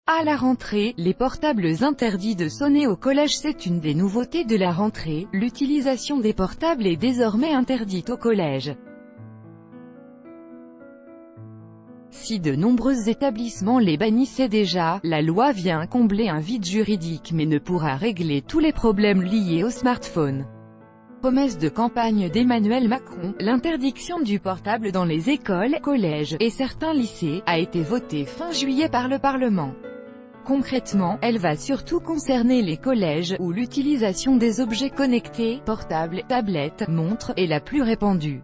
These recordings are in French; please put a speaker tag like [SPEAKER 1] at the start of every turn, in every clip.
[SPEAKER 1] À la rentrée, les portables interdits de sonner au collège. C'est une des nouveautés de la rentrée, l'utilisation des portables est désormais interdite au collège. Si de nombreux établissements les bannissaient déjà, la loi vient combler un vide juridique mais ne pourra régler tous les problèmes liés au smartphone. Promesse de campagne d'Emmanuel Macron, l'interdiction du portable dans les écoles, collèges et certains lycées a été votée fin juillet par le Parlement. Concrètement, elle va surtout concerner les collèges, où l'utilisation des objets connectés, portables, tablettes, montres, est la plus répandue.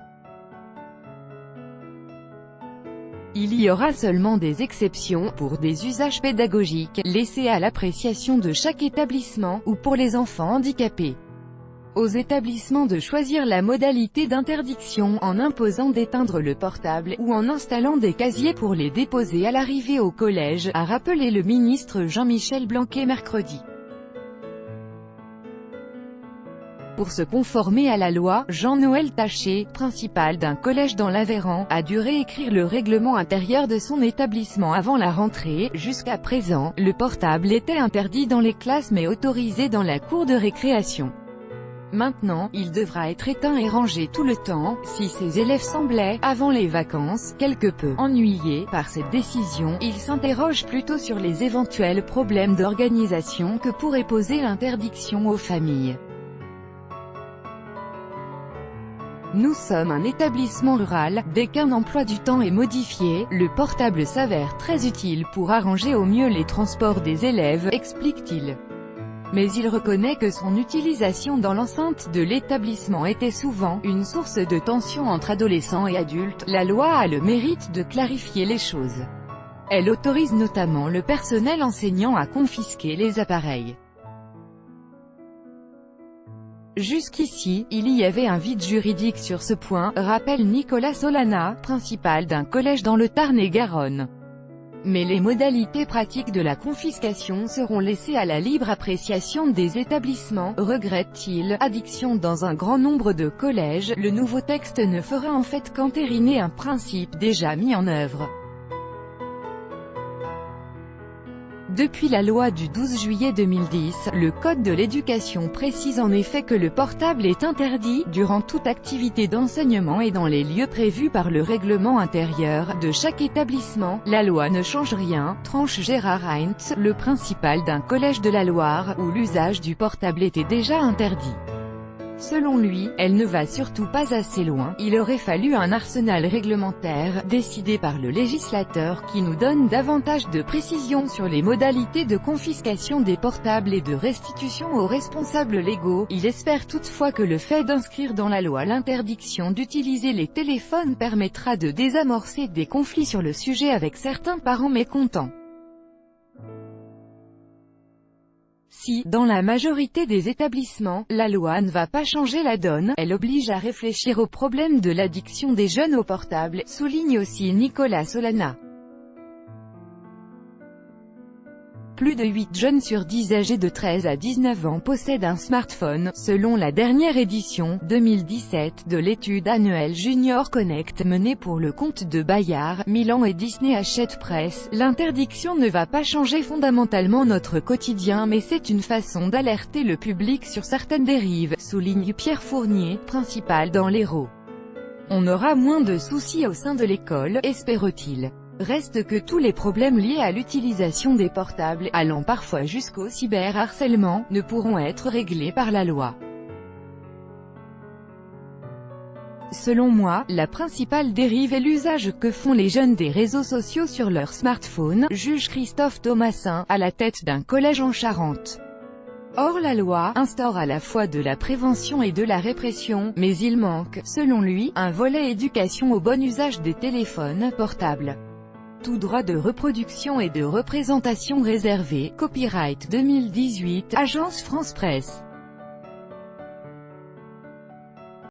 [SPEAKER 1] Il y aura seulement des exceptions, pour des usages pédagogiques, laissés à l'appréciation de chaque établissement, ou pour les enfants handicapés. Aux établissements de choisir la modalité d'interdiction, en imposant d'éteindre le portable, ou en installant des casiers pour les déposer à l'arrivée au collège, a rappelé le ministre Jean-Michel Blanquer mercredi. Pour se conformer à la loi, Jean-Noël Taché, principal d'un collège dans l'Aveyron, a dû réécrire le règlement intérieur de son établissement avant la rentrée. Jusqu'à présent, le portable était interdit dans les classes mais autorisé dans la cour de récréation. Maintenant, il devra être éteint et rangé tout le temps. Si ses élèves semblaient, avant les vacances, quelque peu ennuyés par cette décision, il s'interroge plutôt sur les éventuels problèmes d'organisation que pourrait poser l'interdiction aux familles. Nous sommes un établissement rural, dès qu'un emploi du temps est modifié, le portable s'avère très utile pour arranger au mieux les transports des élèves, explique-t-il. Mais il reconnaît que son utilisation dans l'enceinte de l'établissement était souvent une source de tension entre adolescents et adultes. La loi a le mérite de clarifier les choses. Elle autorise notamment le personnel enseignant à confisquer les appareils. Jusqu'ici, il y avait un vide juridique sur ce point, rappelle Nicolas Solana, principal d'un collège dans le Tarn-et-Garonne. Mais les modalités pratiques de la confiscation seront laissées à la libre appréciation des établissements, regrette-t-il. Addiction dans un grand nombre de collèges, le nouveau texte ne fera en fait qu'entériner un principe déjà mis en œuvre. Depuis la loi du 12 juillet 2010, le Code de l'éducation précise en effet que le portable est interdit, durant toute activité d'enseignement et dans les lieux prévus par le règlement intérieur de chaque établissement. La loi ne change rien, tranche Gérard Heinz, le principal d'un collège de la Loire, où l'usage du portable était déjà interdit. Selon lui, elle ne va surtout pas assez loin. Il aurait fallu un arsenal réglementaire, décidé par le législateur, qui nous donne davantage de précisions sur les modalités de confiscation des portables et de restitution aux responsables légaux. Il espère toutefois que le fait d'inscrire dans la loi l'interdiction d'utiliser les téléphones permettra de désamorcer des conflits sur le sujet avec certains parents mécontents. Si, dans la majorité des établissements, la loi ne va pas changer la donne, elle oblige à réfléchir au problème de l'addiction des jeunes au portable, souligne aussi Nicolas Solana. Plus de 8 jeunes sur 10 âgés de 13 à 19 ans possèdent un smartphone, selon la dernière édition, 2017, de l'étude annuelle Junior Connect menée pour le compte de Bayard, Milan et Disney Hachette Presse. L'interdiction ne va pas changer fondamentalement notre quotidien mais c'est une façon d'alerter le public sur certaines dérives, souligne Pierre Fournier, principal dans l'Hérault. On aura moins de soucis au sein de l'école, espère-t-il. Reste que tous les problèmes liés à l'utilisation des portables, allant parfois jusqu'au cyberharcèlement, ne pourront être réglés par la loi. Selon moi, la principale dérive est l'usage que font les jeunes des réseaux sociaux sur leur smartphone, juge Christophe Thomassin, à la tête d'un collège en Charente. Or la loi instaure à la fois de la prévention et de la répression, mais il manque, selon lui, un volet éducation au bon usage des téléphones portables. Tout droit de reproduction et de représentation réservé, copyright 2018, Agence France Presse.